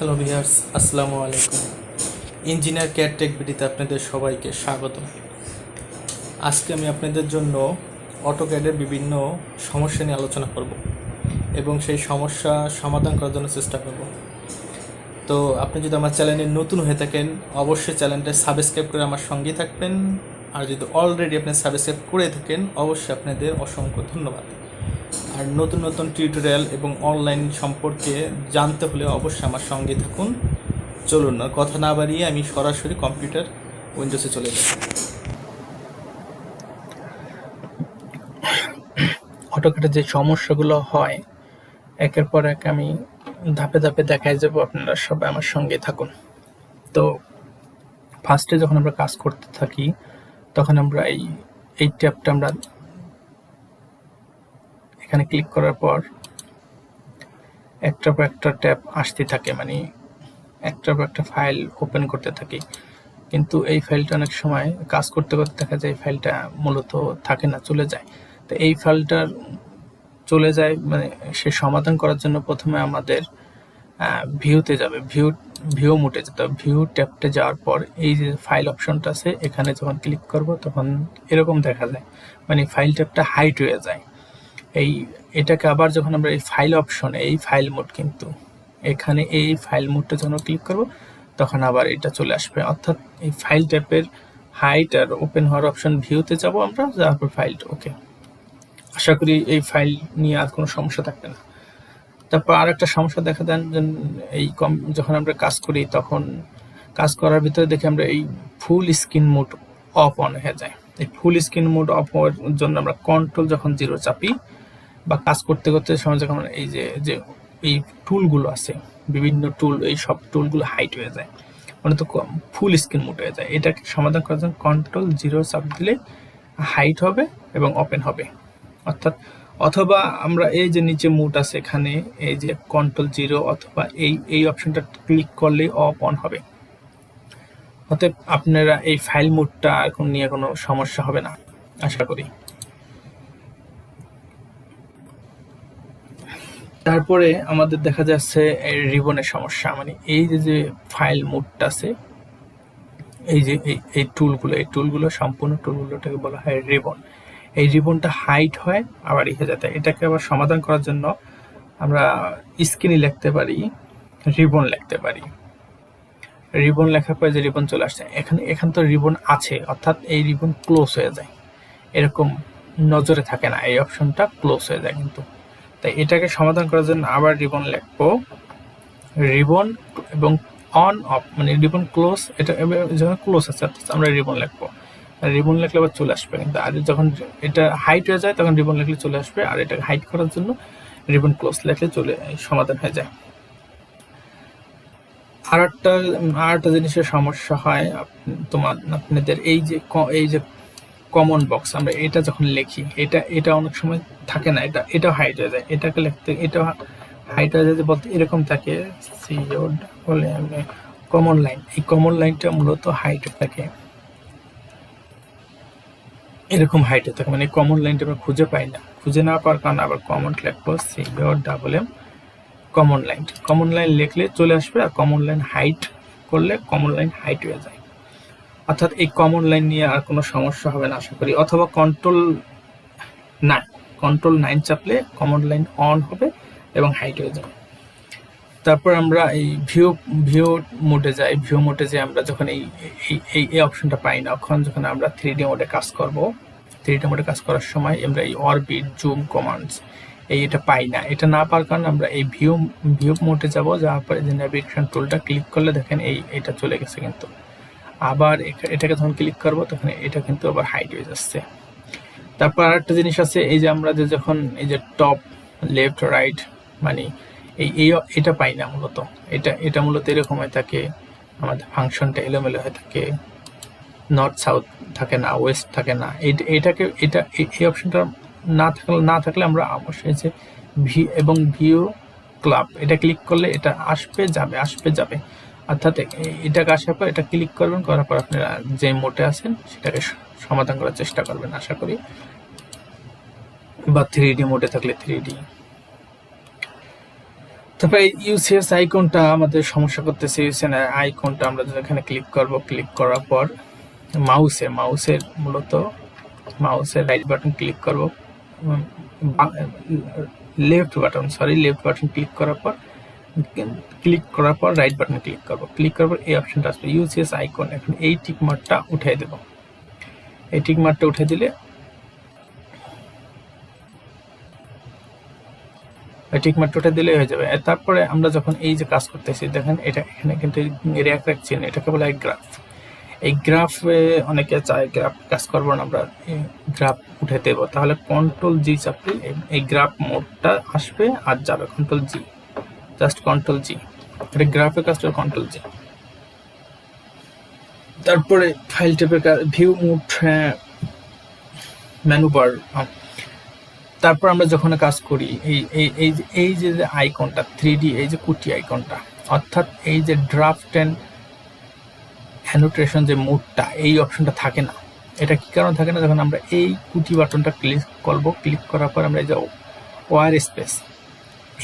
Hello viewers, আসসালামু আলাইকুম। Engineer care take ভিডিওতে আপনাদের সবাইকে স্বাগত। আজকে আমি আপনাদের জন্য অটোক্যাডের বিভিন্ন সমস্যা নিয়ে আলোচনা করব এবং সেই সমস্যা সমাধান করার জন্য চেষ্টা করব। তো আপনি যদি আমার চ্যানেলে নতুন হয়ে থাকেন, অবশ্যই চ্যানেলটা সাবস্ক্রাইব করে আমার সঙ্গেই থাকবেন। আর যদি অলরেডি আপনি সাবস্ক্রাইব করে থাকেন, অবশ্যই আপনাদের অসংখ্য ধন্যবাদ। আর নতুন নতুন টিউটোরিয়াল এবং অনলাইন সম্পর্কে জানতে হলে অবশ্যই আমার সঙ্গে থাকুন। চলুন না কথা না বাড়িয়ে আমি সরাসরি কম্পিউটার উইন্ডোজে চলে যাই। অটোক্যাডে যে সমস্যাগুলো হয় একের পর এক আমি ধাপে ধাপে দেখাই যাব, আপনারা সবাই আমার সঙ্গে থাকুন। তো ফার্স্টে যখন আমরা কাজ করতে থাকি তখন আমরা এই ট্যাবটা আমরা এখানে ক্লিক করার পর একটার পর একটা ট্যাব আসতে থাকে, মানে একটার পর একটা ফাইল ওপেন করতে থাকি। কিন্তু এই ফাইলটা অনেক সময় কাজ করতে করতে দেখা যায় এই ফাইলটা মূলত থাকে না, চলে যায়। তো এই ফাইলটার চলে যায় মানে সে সমাধান করার জন্য প্রথমে আমাদের ভিউতে যাবে, ভিউ মোডে যেতে হবে। ভিউ ট্যাবটে যাওয়ার পর এই যে ফাইল অপশনটা আছে এখানে যখন ক্লিক করব তখন এরকম দেখা যায়, মানে ফাইল ট্যাবটা হাইড হয়ে যায়। এটাকে আবার যখন আমরা এই ফাইল অপশনে এই ফাইল মোড, কিন্তু এখানে এই ফাইল মোডটা যখন ক্লিক করব তখন আবার এটা চলে আসবে। অর্থাৎ এই ফাইল ট্যাবের হাইড আর ওপেন হওয়ার অপশন ভিউতে যাব আমরা, যাওয়ার পর ফাইল ওকে। আশা করি এই ফাইল নিয়ে আর কোনো সমস্যা থাকবে না। তারপর আর একটা সমস্যা দেখা দেন, যখন আমরা কাজ করি তখন কাজ করার ভিতরে দেখি আমরা এই full screen mode of on হয়ে যায়। এই ফুল স্ক্রিন মোড অফ হওয়ার জন্য আমরা কন্ট্রোল যখন 0 চাপি বা কাজ করতে করতে সময় যখন এই যে এই টুলগুলো আছে, বিভিন্ন টুল, এই সব টুলগুলো হাইট হয়ে যায়, মানে তো ফুল স্ক্রিন মোড হয়ে যায়। এটাকে সমাধান করার জন্য কন্ট্রোল 0 চাপ দিলে হাইট হবে এবং ওপেন হবে। অথবা আমরা এই যে নিচে মোড আছে এখানে এই যে কন্ট্রোল 0 অথবা এই অপশনটা ক্লিক করলেই অফ অন হবে। অতএব আপনারা এই ফাইল মোডটা এখন নিয়ে কোনো সমস্যা হবে না আশা করি। তারপরে আমাদের দেখা যাচ্ছে রিবনের সমস্যা, মানে এই যে ফাইল মোডটা আছে, এই যে এই টুলগুলো সম্পূর্ণ টুলগুলোটাকে বলা হয় রিবন। এই রিবনটা হাইট হয় আবার রেখে যেতে। এটাকে আবার সমাধান করার জন্য আমরা স্ক্রিনে লিখতে পারি, রিবন লিখতে পারি। রিবন লেখার পরে যে রিবন চলে আসছে এখানে তো রিবন আছে, অর্থাৎ এই রিবন ক্লোজ হয়ে যায়, এরকম নজরে থাকে না, এই অপশনটা ক্লোজ হয়ে যায়। কিন্তু তাই এটাকে সমাধান করার জন্য আবার রিবন লিখবো, রিবন এবং অন অফ, মানে রিবন ক্লোজ, এটা যখন ক্লোজ আছে অর্থাৎ আমরা রিবন লিখবো। রিবন লিখলে আবার চলে আসবে, কিন্তু আর যখন এটা হাইট হয়ে যায় তখন রিবন লিখলে চলে আসবে, আর এটাকে হাইট করার জন্য রিবন ক্লোজ লিখলে সমাধান হয়ে যায়। আর একটা জিনিসের সমস্যা হয় আপনাদের এই যে কমন বক্স, আমরা এটা যখন লিখি এটা অনেক সময় থাকে না, এটাও হাইট হয়ে যায়। এটাকে লিখতে এটা হাইট হয়ে যায় বলতে এরকম থাকে, কমন লাইন। এই কমন লাইনটা মূলত হাইট থাকে, এরকম হাইটে থাকে, মানে কমন লাইনটা আমরা খুঁজে পাই না, খুঁজে না পাওয়ার কারণে আবার কমন লিখবো, COMM কমন লাইন লিখলে চলে আসবে। আর কমন লাইন হাইট করলে কমন লাইন হাইট হয়ে যায়। অর্থাৎ এই কমন লাইন নিয়ে আর কোনো সমস্যা হবে না আশা করি। অথবা কন্ট্রোল 9 চাপলে কমন লাইন অন হবে এবং হাইট হয়ে যাবে। তারপর আমরা এই ভিউ মোডে যাই। ভিউ মোডে যে আমরা যখন এই অপশনটা পাই না, যখন আমরা 3D মোডে কাজ করব, 3D মোডে কাজ করার সময় আমরা এই অরবিট, জুম কমান্ডস এটা পাই না। এটা না পাওয়ার কারণে আমরা এই ভিউ মোডে যাব, যাওয়ার পরে যে নেভিগেশন টুলটা ক্লিক করলে দেখেন এটা চলে গেছে। কিন্তু আবার এটাকে যখন ক্লিক করব তখন এটা কিন্তু আবার হাইট হয়ে যাচ্ছে। তারপর আরেকটা জিনিস আছে, এই যে আমরা যখন এই যে টপ, লেফট, রাইট, মানে এটা পাই না মূলত। এটা মূলত এরকম হয়ে থাকে, আমাদের ফাংশনটা এলোমেলো হয়ে থাকে, নর্থ সাউথ থাকে না, ওয়েস্ট থাকে না। এই অপশনটা না থাকলে আমরা অবশ্যই যে ভিউ ক্লাব এটা ক্লিক করলে এটা আসবে যাবে। অর্থাৎ এটাকে আসার পর এটা ক্লিক করবেন, করার পর আপনারা যে মোডে আছেন সেটাকে সমাধান করার চেষ্টা করবেন আশা করি, বা 3D মোডে থাকলে 3D। তারপরে ইউসিএস আইকনটা আমাদের সমস্যা করতেছে। ইউসিএস আইকনটা আমরা এখানে ক্লিক করব, ক্লিক করার পর মাউসের মূলত মাউসের রাইট বাটন ক্লিক করব, লেফট বাটন ক্লিক করার পর রাইট বাটন ক্লিক করব, ক্লিক করার পর এই অপশনটা আসবে ইউসিএস আইকন। এখন এই টিক মার্কটা উঠিয়ে দেব। এই টিক মার্কটা উঠে দিলে হয়ে যাবে। তারপরে আমরা যখন এই যে কাজ করতেছি দেখেন, এটা এখানে কিন্তু রাখছি না, এটাকে বলা হয় গ্রাফ। এই গ্রাফে অনেকে চায় গ্রাফ কাজ করবো না, আমরা গ্রাফ উঠে দেবো, তাহলে কন্ট্রোল জি চাপলে এই গ্রাফ মোডটা আসবে আর যাবে। Control G, just control G, এটা গ্রাফের কাজটা কন্ট্রোল জি। তারপরে ফাইল টেপের ভিউ মোড, মেনু বার। তারপর আমরা যখন কাজ করি এই যে আইকনটা 3D, এই যে কুটি আইকনটা, অর্থাৎ এই যে ড্রাফট এন্ড অ্যানোটেশন যে মোডটা, এই অপশনটা থাকে না। এটা কি কারণ থাকে না? যখন আমরা এই কুটি বাটনটা ক্লিক করব, ক্লিক করার পর আমরা এই যে ওয়ার স্পেস,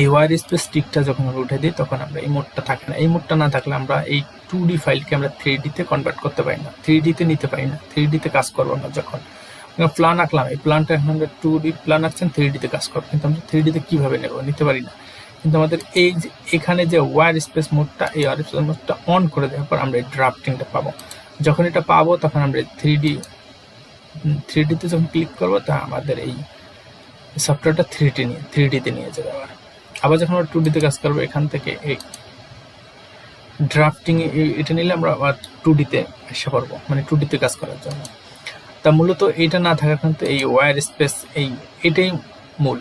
এই ওয়ার স্পেস টিকটা যখন আমরা উঠে দিই তখন আমরা এই মোডটা থাকে না। এই মোডটা না থাকলে আমরা এই 2D ফাইলকে আমরা 3D তে কনভার্ট করতে পারি না, 3D তে নিতে পারি না, 3D তে কাজ করবো না। যখন প্ল্যান আঁকলাম, এই প্ল্যানটা এখন আমরা 2D প্ল্যান আঁকছেন, 3D তে কাজ করবো, কিন্তু আমরা 3D তে কিভাবে নিতে পারি না। কিন্তু আমাদের এই যে এখানে যে ওয়ার স্পেস মোডটা, এই ওয়ার স্পেস মোডটা অন করে দেওয়ার পর আমরা এই ড্রাফটিংটা পাবো। যখন এটা পাবো তখন আমরা 3D তে যখন ক্লিক করবো, তা আমাদের এই সফটওয়্যারটা 3D তে নিয়ে যাবে। আবার যখন আমরা 2D তে কাজ করবো, এখান থেকে এই ড্রাফটিং এটা নিলে আমরা আবার 2D তে এসে পারবো, মানে 2D তে কাজ করার জন্য। তা মূলত এইটা না থাকার কিন্তু এই ওয়্যার স্পেস এটাই মূল।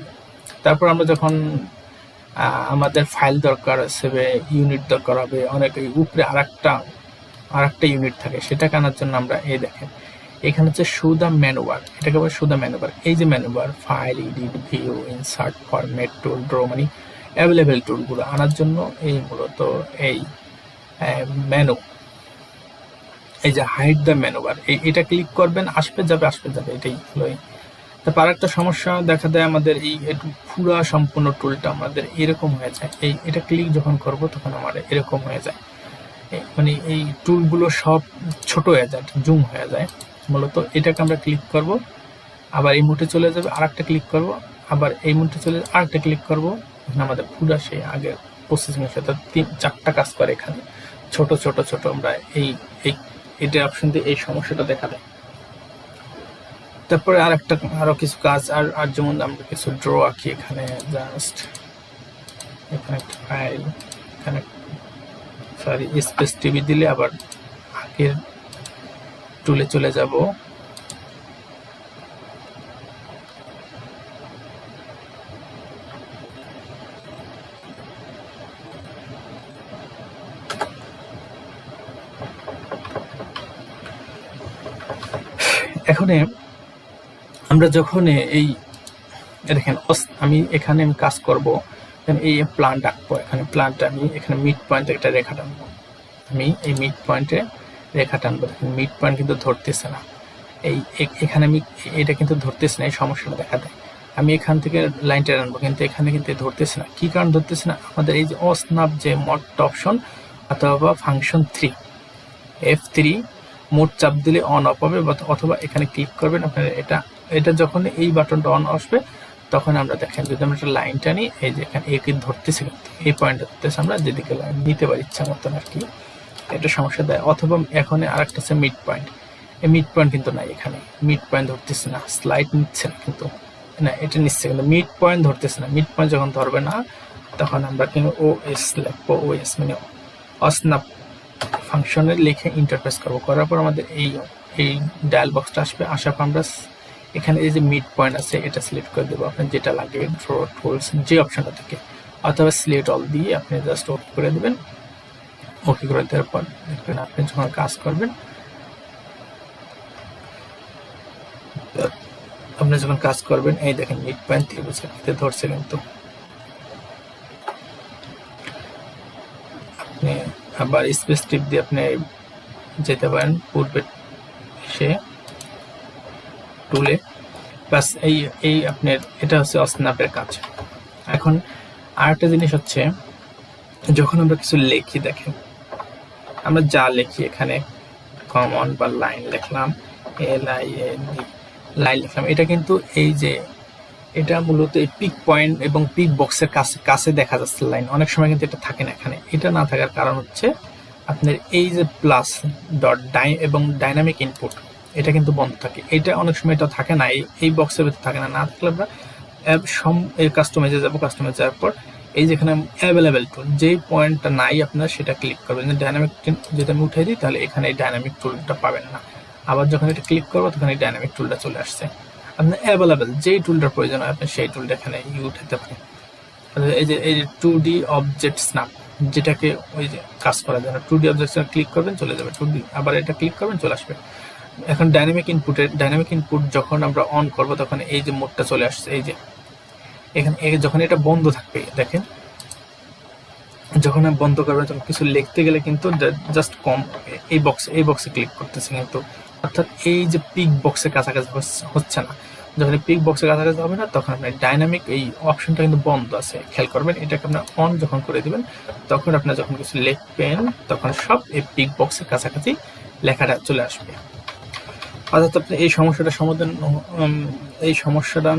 তারপর আমরা যখন আমাদের ফাইল দরকার আছে, ইউনিট দরকার হবে, অনেক উপরে আরেকটা ইউনিট থাকে, সেটা আনার জন্য আমরা এই দেখেন এখানে হচ্ছে শো দ্য মেনু বার, এটাকে বলে শো দ্য মেনু বার। এই যে menu bar, file, edit, view, insert, format tool, draw, মানে অ্যাভেলেবেল টুলগুলো আনার জন্য এই মূলত এই মেনু, এই যে হাইড দ্য মেনু বার, এটা ক্লিক করবেন, আসবে যাবে এটাই হলো। তারপর আরেকটা সমস্যা দেখা দেয় আমাদের, এই পুরো সম্পূর্ণ টুলটা আমাদের এরকম হয়ে যায়। এটা ক্লিক যখন করব তখন আমাদের এরকম হয়ে যায়, মানে এই টুলগুলো সব ছোট হয়ে যায়, জুম হয়ে যায়। মূলত এটাকে আমরা ক্লিক করব, আবার এই মুটে চলে যাবে, আরেকটা ক্লিক করব, আবার এই মুটে চলে যাবে, আরেকটা ক্লিক করব, আমাদের পুরো সেই আগের প্রসেসিং এর সাথে 3-4টা কাজ করে এখানে ছোট আমরা এটা অপশন দিয়ে এই সমস্যাটা দেখা দেয়। তারপরে আরো কিছু কাজ, আর যেমন আমরা কিছু ড্র আঁকি এখানে, জাস্ট এখানে একটা ফাইল, এখানে স্পেস টিভি দিলে আবার আগের টুলে চলে যাব। এখন আমরা যখন এই দেখেন আমি এখানে কাজ করব, এই প্ল্যান্ট আঁকবো, এখানে প্ল্যান্টটা আমি এখানে মিড পয়েন্টে একটা রেখা টানবো, আমি এই মিড পয়েন্টে রেখা টানবো। মিড পয়েন্ট কিন্তু ধরতেছে না, এখানে আমি এটা কিন্তু ধরতেছে না, এই সমস্যাটা দেখা দেয়। আমি এখান থেকে লাইনটা টানবো, কিন্তু এখানে কিন্তু ধরতেছে না। কি কারণ ধরতেছে না? আমাদের এই যে অস্নাপ যে মোড অপশন অথবা ফাংশন 3 F3 মোড চাপ দিলে অন অফ হবে, অথবা এখানে ক্লিক করবেন আপনার, এটা যখন এই বাটনটা অন আসবে তখন আমরা দেখেন যদি আমরা একটা লাইন টানি, এই যে এখানে একে ধরতেছি, এই পয়েন্টটা ধরতেছে, আমরা যেদিকে লাইন নিতে পারি ইচ্ছা মতন আর কি, এটা সমস্যা দেয়। অথবা এখন আরেকটা হচ্ছে মিড পয়েন্ট, এই মিড পয়েন্ট কিন্তু নাই, এখানে মিড পয়েন্ট ধরতেছে না, স্লাইড নিচ্ছে না, কিন্তু না এটা নিচ্ছে, কিন্তু মিড পয়েন্ট ধরতেছে না। মিড পয়েন্ট যখন ধরবে না তখন আমরা কিন্তু OS লিখবো, OS মানে অস্নাপ ফাংশনে লিখে ইন্টারফেস করবো, করার পর আমাদের এই ডায়াল বক্সটা আসবে। আসার পর আমরা এখানে এই যে মিড পয়েন্ট আছে এটা সিলেক্ট করে দেবো, আপনার যেটা লাগে, ড্র টুলস যে অপশনটা থাকে, অথবা সিলেক্ট অল দিয়ে আপনি জাস্ট ওকে করে দেবেন। ওকে করে দেওয়ার পর দেখবেন আপনি যখন কাজ করবেন, এই দেখেন মিড পয়েন্ট ত্রিভুজে ধরছে, কিন্তু আপনি আবার স্পেস টিপ দিয়ে আপনি যেতে পারেন পূর্বে সে টুলে, প্লাস এই আপনার এটা হচ্ছে অস্নাপের কাজ। এখন আরেকটা জিনিস হচ্ছে যখন আমরা কিছু লিখি, দেখেন আমরা যা লিখি এখানে কমন বা লাইন লিখলাম, LINE লাইন লিখলাম, এটা কিন্তু এই যে এটা মূলত এই পিক পয়েন্ট এবং পিক বক্সের কাছে দেখা যাচ্ছে লাইন। অনেক সময় কিন্তু এটা থাকে না এখানে। এটা না থাকার কারণ হচ্ছে আপনার এই যে প্লাস ডট এবং ডাইনামিক ইনপুট, এটা কিন্তু বন্ধ থাকে। এটা অনেক সময় এটা থাকে না, এই বক্সের ভিতরে থাকে না। না থাকলে আমরা কাস্টমাইজে যাবো, কাস্টমাইজ যাওয়ার পর এই যেখানে অ্যাভেলেবেল টুল, যেই পয়েন্টটা নাই আপনার সেটা ক্লিক করবেন। ডাইনামিক যদি আমি উঠাই দিই তাহলে এখানে এই ডাইনামিক টুলটা পাবেন না। আবার যখন এটা ক্লিক করবো তখন এই ডাইনামিক টুলটা চলে আসছে। আপনার অ্যাভেলেবেল যেই টুলটার প্রয়োজন হয় আপনি সেই টুলটা এখানে উঠাতে পারেন। এই যে 2D অবজেক্ট স্ন্যাপ, যেটাকে ওই যে কাজ করার জন্য 2D অবজেক্ট ক্লিক করবেন চলে যাবে 2D, আবার এটা ক্লিক করবেন চলে আসবে। এখন ডাইনামিক ইনপুট যখন আমরা অন করব তখন এই যে মোডটা চলে আসছে। এই যে এখানে যখন এটা বন্ধ থাকবে, দেখেন যখন আমি বন্ধ করবেন তখন কিছু লিখতে গেলে কিন্তু জাস্ট কম এই বক্সে ক্লিক করতেছে কিন্তু, অর্থাৎ এই যে পিক বক্সের কাছাকাছি হচ্ছে না। যখন পিক বক্সের কাছাকাছি হবে না তখন আপনার ডাইনামিক এই অপশনটা কিন্তু বন্ধ আছে, খেয়াল করবেন। এটাকে আপনার অন যখন করে দিবেন তখন আপনার যখন কিছু লিখবেন তখন সব এই পিক বক্সের কাছাকাছি লেখাটা চলে আসবে। অর্থাৎ আপনি এই সমস্যাটা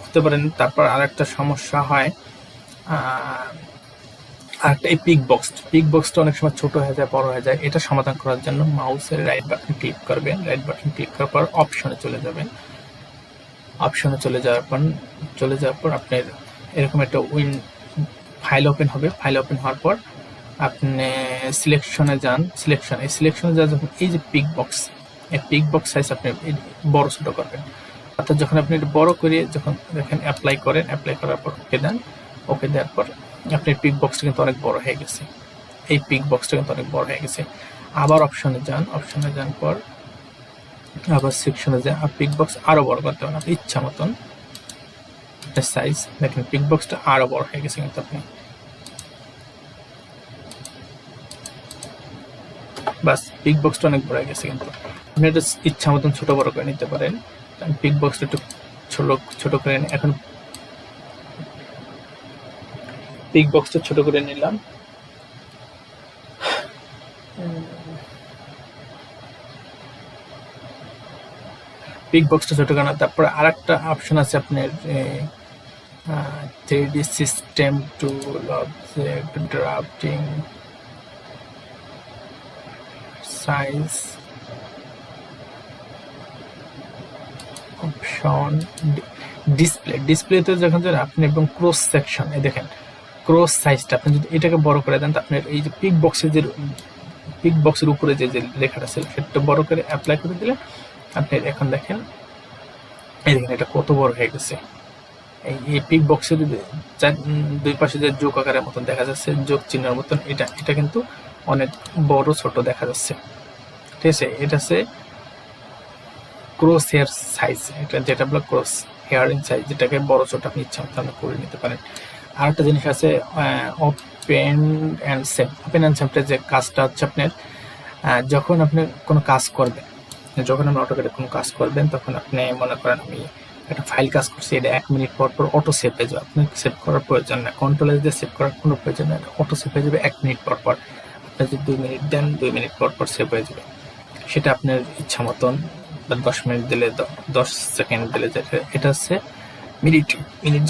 হতে পারেন। তারপর আরেকটা সমস্যা হয়, আরেকটা এই পিক বক্সটা অনেক সময় ছোট হয়ে যায়, বড় হয়ে যায়। এটা সমাধান করার জন্য মাউসের রাইট বাটন ক্লিক করবেন। রাইট বাটন ক্লিক করার পর অপশনে চলে যাবেন। অপশনে চলে যাওয়ার পর আপনার এরকম একটা ফাইল ওপেন হবে। ফাইল ওপেন হওয়ার পর আপনি সিলেকশনে যান। সিলেকশনে যা যখন এই যে পিক বক্স সাইজ আপনি বড় ছোট করবেন। অর্থাৎ যখন আপনি এটা বড় করে যখন দেখেন অ্যাপ্লাই করার পর ওকে দেওয়ার পর আপনার পিক বক্সটা কিন্তু অনেক বড় হয়ে গেছে। এই পিক বক্সটা কিন্তু অনেক বড় হয়ে গেছে। আবার অপশনে যান পর আবার সেকশনে যান, পিক বক্স আরো বড় করতে পারেন আপনি ইচ্ছা মতন সাইজ। দেখেন পিক বক্সটা আরো বড় হয়ে গেছে কিন্তু আপনি বাস পিক বক্সটা অনেক বড় হয়ে গেছে কিন্তু আপনি এটা ইচ্ছা মতন ছোট বড় করে নিতে পারেন। পিক বক্সটা একটু ছোট করে এখন পিক বক্সটা ছোট করে নিলাম। পিক বক্সটা ছোট করে, তারপরে আরেকটা অপশন আছে আপনার 3D সিস্টেম টুল, অবজেক্ট ড্রাফটিং, সাইজ অপশন, ডিসপ্লেতে যখন আপনি এবং ক্রস সেকশন, এই দেখেন ক্রস সাইজটা আপনি যদি এটাকে বড় করে দেন আপনার এই যে পিক বক্সের উপরে যে লেখাটা ছিল সেটা বড় করে অ্যাপ্লাই করে দিলে আপনি এখন দেখেন এই দেখেন এটা কত বড় হয়ে গেছে। এই পিক বক্সের দুই পাশে যে যোগ আকারের মতন দেখা যাচ্ছে, যোগ চিহ্নের মতন, এটা কিন্তু অনেক বড় ছোট দেখা যাচ্ছে। ঠিক আছে, এটা হচ্ছে ক্রস হেয়ার সাইজ, এটা যেটা বলে ক্রস হেয়ার ইন সাইজ, যেটাকে বড় ছোট আপনি ইচ্ছা মতো আপনি করে নিতে পারেন। আরেকটা জিনিস আছে ওপেন অ্যান্ড সেভটা যে কাজটা হচ্ছে আপনার যখন আপনি কোনো কাজ করবেন, যখন আপনি অটোক্যাডে কোনো কাজ করবেন তখন আপনি মনে করেন আমি একটা ফাইল কাজ করছি, এটা 1 মিনিট পর অটো সেভ হয়ে যাবে। আপনি সেভ করার প্রয়োজন না, কন্ট্রোল দিয়ে সেভ করার কোনো প্রয়োজন নেই, অটো সেভ হয়ে যাবে 1 মিনিট পর। আপনি যদি 2 মিনিট দেন 2 মিনিট পর সেভ হয়ে যাবে। সেটা আপনার ইচ্ছা মতন 10 মিনিট দিলে 10 সেকেন্ড দিলে, এটা হচ্ছে মিনিট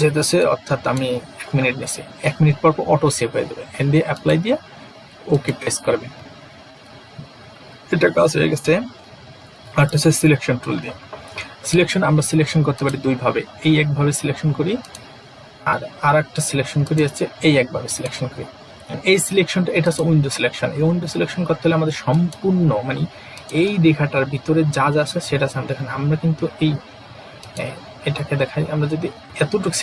যেতেছে, অর্থাৎ আমি 1 মিনিট নিয়েছি, 1 মিনিট পর অটো সেভ হয়ে যাবে। এন দিয়ে অ্যাপ্লাই দিয়ে ওকে প্রেস করবেন, এটা কাজ হয়ে গেছে। আর হচ্ছে সিলেকশন টুল দিয়ে আমরা সিলেকশন করতে পারি দুইভাবে, এই একভাবে সিলেকশন করি আর একটা সিলেকশন করি হচ্ছে এই একভাবে সিলেকশন করি। এই সিলেকশনটা এটা হচ্ছে উইন্ডো সিলেকশন। এই উইন্ডো সিলেকশন করতে হলে আমাদের সম্পূর্ণ মানে এই রেখাটার ভিতরে যা আছে সেটা দেখেন। আমরা কিন্তু এটাকে দেখাই, আমরা যদি এতটুকু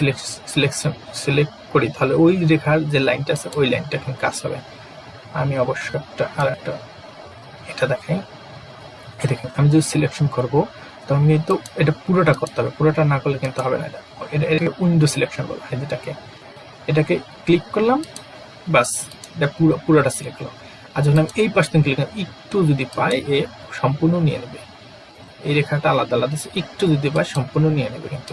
সিলেক্ট করি তাহলে ওই রেখার যে লাইনটা আছে ওই লাইনটা কিন্তু কাজ হবে। আমি অবশ্য একটা এটা দেখাই, দেখেন আমি যদি সিলেকশন করবো তখন কিন্তু এটা পুরোটা করতে হবে, পুরোটা না করলে কিন্তু হবে না। এটা উইন্ডো সিলেকশন বলা হয়, এটাকে ক্লিক করলাম, বাস এটা পুরোটা সিলেক্ট করলাম। আর যখন আমি এই পাশে ক্লিক করলাম একটু যদি পাই এ সম্পূর্ণ নিয়ে নেবে, এই রেখাটা আলাদা একটু যদি পাই সম্পূর্ণ নিয়ে নেবে, কিন্তু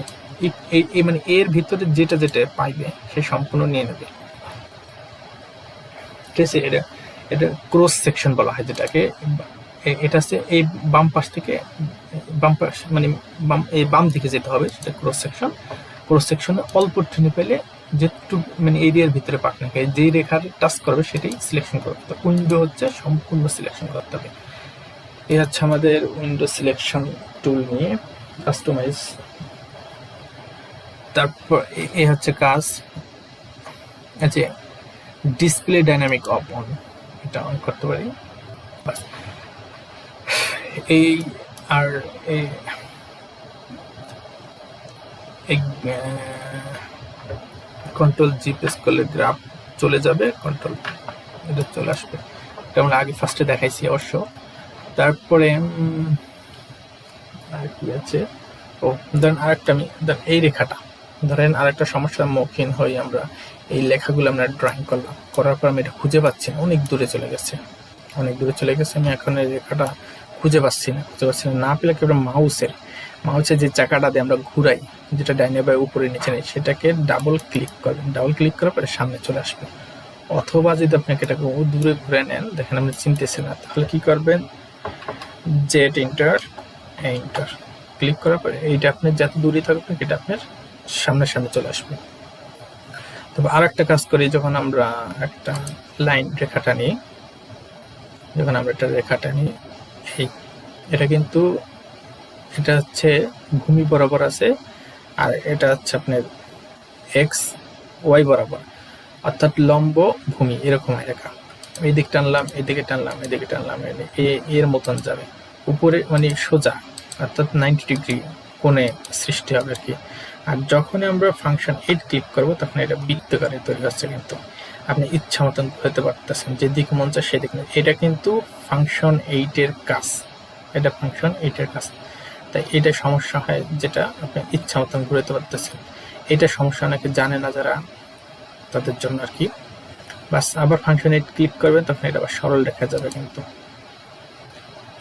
এই মানে এর ভিতরে যেটা পাইবে সে সম্পূর্ণ নিয়ে নেবে। ঠিক আছে, এটা এটা ক্রস সেকশন বলা হয় যেটাকে। এটা হচ্ছে এই বাম পাশ থেকে বাম পাশ মানে এই বাম দিকে যেতে হবে, সেটা ক্রস সেকশন। ক্রস সেকশনে অল্প টেনে পেলে যেটুকু মানে এরিয়ার ভিতরে পাক না খায়, যেই রেখার টাচ করবে সেটাই সিলেকশন করতে হবে। উইন্ডো হচ্ছে সম্পূর্ণ সিলেকশন করতে হবে। এই হচ্ছে আমাদের উইন্ডো সিলেকশন টুল নিয়ে কাস্টমাইজ। তারপর এই হচ্ছে কাজ, আচ্ছা ডিসপ্লে ডাইনামিক অফ অন, এটা অন করতে পারি বাস। এই আর এই কন্ট্রোল জি প্রেস করলে গ্রাফ চলে যাবে, কন্ট্রোল এটা চলে আসবে। এটা আমরা আগে ফার্স্টে দেখাইছি অবশ্য। তারপরে আর কি আছে, ও ধরেন আরেকটা আমি এই রেখাটা ধরেন আরেকটা সমস্যার সম্মুখীন হই আমরা। এই লেখাগুলো আমরা ড্রয়িং করলাম, করার পর আমি এটা খুঁজে পাচ্ছি না, অনেক দূরে চলে গেছে, অনেক দূরে চলে গেছে। আমি এখন এই রেখাটা খুঁজে পাচ্ছি না, না পেলে কি আমরা মাউসের যে চাকাটা দিয়ে আমরা ঘুরাই, যেটা ডাইনে বা উপরে নিচে নেই, সেটাকে ডাবল ক্লিক করবেন। ডাবল ক্লিক করার পরে সামনে চলে আসবে। অথবা যদি আপনাকে এটাকে দূরে ঘুরে নেন, দেখেন আপনি চিনতেছেন না, তাহলে কি করবেন, জেড এন্টার এন্টার ক্লিক করার পরে এইটা আপনি যত দূরে থাকবে এটা আপনার সামনে চলে আসবে। তবে আর একটা কাজ করি, যখন আমরা একটা লাইন রেখাটা নিই, এই এটা কিন্তু এটা হচ্ছে ভূমি বরাবর আছে, আর এটা হচ্ছে আপনার এক্স ওয়াই বরাবর, অর্থাৎ লম্ব ভূমি এরকম রেখা। এই দিক টানলাম, এদিকে টানলাম, এদিকে টানলাম, এর মতন যাবে উপরে, মানে সোজা, অর্থাৎ 90 ডিগ্রি কোণে সৃষ্টি হবে আর কি। আর যখন আমরা ফাংশন 8 ক্লিক করব, তখন এটা বৃত্তাকারে তৈরি হচ্ছে, কিন্তু আপনি ইচ্ছা মতন ঘুরাতে পারতেছেন যেদিকে মন চায় সেদিকে। এটা কিন্তু ফাংশন 8 এর কাজ, এটা ফাংশন 8 এর কাজ। তাই এটা সমস্যা হয়, যেটা আপনি ইচ্ছা মতন ঘুরাতে পারতেছেন। এটা সমস্যা অনেকে জানে না যারা, তাদের জন্য আর কি। বাস আবার ফাংশন 8 ক্লিক করবেন, তখন এটা আবার সরল রেখা যাবে, কিন্তু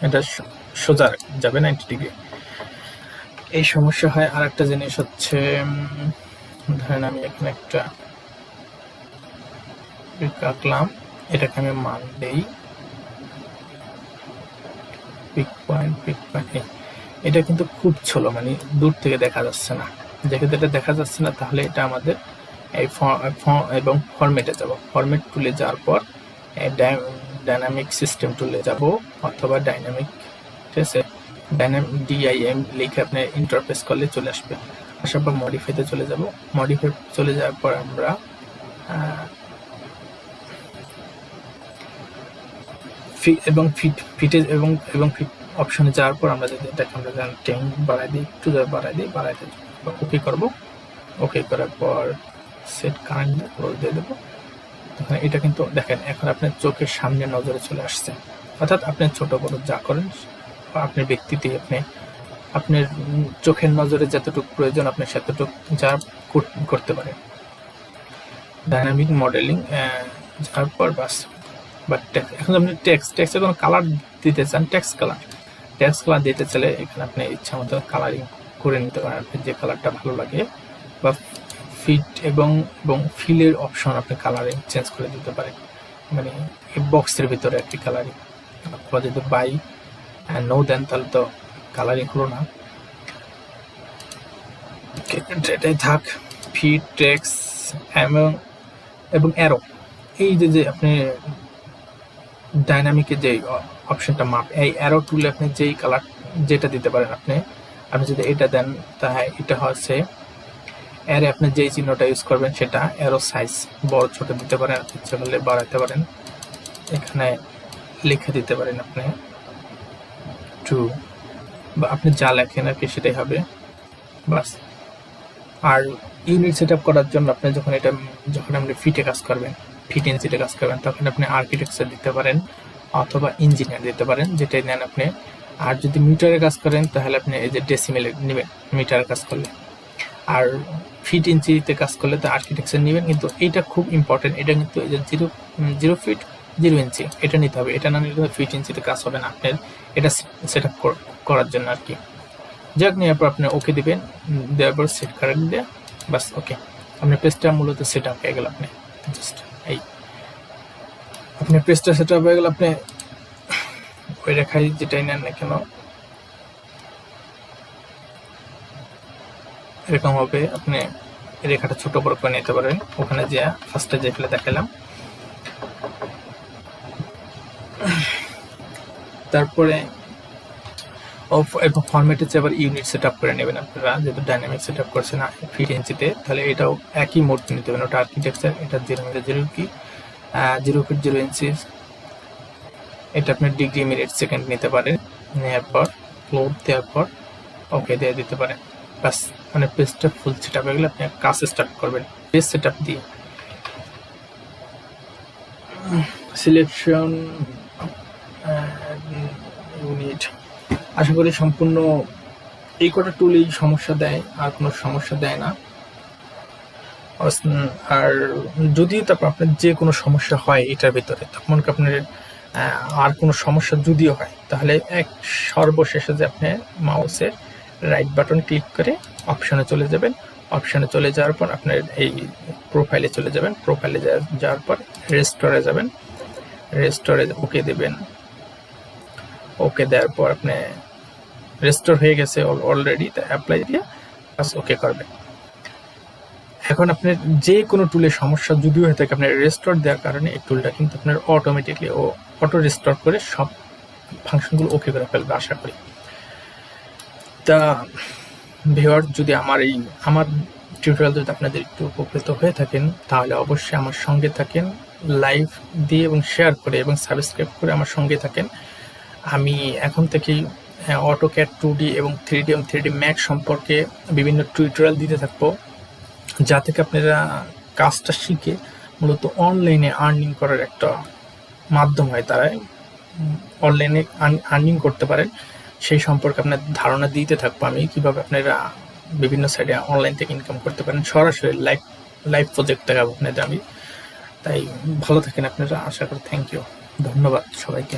এটা সোজা যাবে 90 ডিগ্রি। এই সমস্যা হয়। আর একটা জিনিস হচ্ছে, ধরেন আমি এখানে একটা আঁকলাম, এটাকে আমি মান দেই পিক পয়েন্ট, এটা কিন্তু খুব ছোট, মানে দূর থেকে দেখা যাচ্ছে না। যেহেতু এটা দেখা যাচ্ছে না, তাহলে এটা আমাদের এই এবং ফরম্যাটে যাব। ফরম্যাট টুলে যাওয়ার পর ডাইনামিক সিস্টেম টুলে যাব, অথবা ডাইনামিক, ঠিক আছে, DIM লিখে আপনি ইন্টারফেস করলে চলে আসবে। আসার পর মডিফাইতে চলে যাব। মডিফাই চলে যাওয়ার পর আমরা ফিটে এবং ফিট অপশনে যাওয়ার পর আমরা যদি এটাকে আমরা 10 বাড়াই দিই, একটু বাড়াই দিই, ওকে করব। ওকে করার পর সেট কারেন্ট দিয়ে দেবো। তখন এটা কিন্তু দেখেন এখন আপনার চোখের সামনে নজরে চলে আসছে। অর্থাৎ আপনি ছোট বড় যা করেন, আপনার ব্যক্তিতে আপনার চোখের নজরে যতটুকু প্রয়োজন আপনি সেতটুকু যা করতে পারেন। ডাইনামিক মডেলিং যাওয়ার পর বাস। বাট এখন আপনি টেক্সটে কোনো কালার দিতে চান, টেক্সট কালার দিতে চাইলে এখানে আপনি ইচ্ছা মতো কালারিং করে নিতে পারেন, আপনি যে কালারটা ভালো লাগে। বা ফিট এবং ফিলের অপশন আপনি কালারিং চেঞ্জ করে দিতে পারেন, মানে বক্সের ভিতরে একটি কালারিং। অথবা যদি বাই নো দেন, তাহলে তো কালারিং হলো না। এটাই থাক। ফিট, টেক্সট এবং অ্যারো, এই যে আপনি ডাইনামিকের যে অপশনটা মাপ, এই অ্যারো টুলে আপনি যেই কালার যেটা দিতে পারেন, আপনি যদি এটা দেন, তাহলে এটা হচ্ছে অ্যারে আপনি যেই চিহ্নটা ইউজ করবেন সেটা। অ্যারো সাইজ বড় ছোট দিতে পারেন, ইচ্ছা করলে বাড়াতে পারেন, এখানে লিখে দিতে পারেন আপনি টু, বা আপনি যা লেখেন আর কি সেটাই হবে বাস। আর ইউনিট সেট আপ করার জন্য আপনি যখন আপনি ফিটে কাজ করবেন, ফিট ইঞ্চিতে কাজ করবেন, তখন আপনি আর্কিটেকচার দিতে পারেন অথবা ইঞ্জিনিয়ার দিতে পারেন, যেটাই নেন আপনি। আর যদি মিটারে কাজ করেন, তাহলে আপনি এই যে ডেসিমেলে নেবেন মিটারে কাজ করলে। আর ফিট ইঞ্চিতে কাজ করলে তো আর্কিটেকচার নেবেন। কিন্তু এইটা খুব ইম্পর্টেন্ট, এটা কিন্তু এই যে 0 ফিট 0 ইঞ্চি এটা নিতে হবে। এটা না নিলে ফিট ইঞ্চিতে কাজ হবে না আপনার, এটা সেট আপ করার জন্য আর কি। যাক, নেওয়ার পর আপনি ওকে দিবেন, দেওয়ার পর সেট কারেন্ট দিয়ে বাস ওকে, আপনার পেজটা মূলত সেট আপ হয়ে গেল। আপনি জাস্ট এই আপনি পেজটা সেট আপ হয়ে গেলে আপনি ওই রেখায় যেটাই নেন না কেন এরকম হবে, আপনি রেখাটা ছোট বড় করে নিতে পারেন। ওখানে যে ফার্স্টে যে ফেলে দেখালাম, তারপরে ফরম্যাটে আবার ইউনিট সেট আপ করে নেবেন আপনারা, যেহেতু ডাইনামিক সেট আপ করছেন ফিট ইঞ্চিতে, তাহলে এটাও একই মোড নিতে হবে। ওটা আর্কিটেকচার, এটা 0 মিটার 0 কি 0 ফিট 0 ইঞ্চি। এটা আপনি ডিগ্রি মিনিট সেকেন্ড নিতে পারেন। নেওয়ার পর ফ্লোর দেওয়ার পর ওকে দিয়ে দিতে পারেন। বাস, মানে পেজটা ফুল সেট আপ হয়ে গেলে আপনি কাজ স্টার্ট করবেন। পেজ সেট আপ দিয়ে সিলেকশন ইউনিট, আশা করি সম্পূর্ণ এই কটা টুলই সমস্যা দেয়, আর কোনো সমস্যা দেয় না। আর যদি তারপর আপনার যে কোনো সমস্যা হয় এটার ভিতরে, তখন আপনার আর কোনো সমস্যা যদিও হয়, তাহলে সর্বশেষে যে আপনি মাউসের রাইট বাটন ক্লিক করে অপশনে চলে যাবেন। অপশনে চলে যাওয়ার পর আপনার এই প্রোফাইলে চলে যাবেন। প্রোফাইলে যাওয়ার পর রেস্টোরে যাবেন। রেস্টোরে ওকে দেবেন। ওকে দেওয়ার পর আপনি রেস্টোর হয়ে গেছে অলরেডি, অ্যাপ্লাই দিয়ে বাস ওকে করবেন। এখন আপনার যে কোনো টুলের সমস্যা যদিও হয়ে থাকে, আপনার রেস্টোর দেওয়ার কারণে এই টুলটা কিন্তু আপনার অটোমেটিকলি অটো রেস্টোর করে সব ফাংশনগুলো ওকে করে ফেলবে আশা করি। তা ভিউয়ার, যদি আমার টিউটোরিয়াল যদি আপনাদের একটু উপকৃত হয়ে থাকেন, তাহলে অবশ্যই আমার সঙ্গে থাকেন, লাইভ দিয়ে এবং শেয়ার করে এবং সাবস্ক্রাইব করে আমার সঙ্গে থাকেন। আমি এখন থেকেই অটোক্যাড 2D এবং 3D এবং 3D ম্যাক্স সম্পর্কে বিভিন্ন টিউটোরিয়াল দিতে থাকবো, যা থেকে আপনারা কাজটা শিখে মূলত অনলাইনে আর্নিং করার একটা মাধ্যম হয়, তারা অনলাইনে আর্নিং করতে পারেন সেই সম্পর্কে আপনার ধারণা দিতে থাকবো আমি, কীভাবে আপনারা বিভিন্ন সাইডে অনলাইন থেকে ইনকাম করতে পারেন। সরাসরি লাইভ প্রজেক্ট দেখাবো আপনাদের আমি। তাই ভালো থাকেন আপনারা, আশা করি। থ্যাংক ইউ, ধন্যবাদ সবাইকে।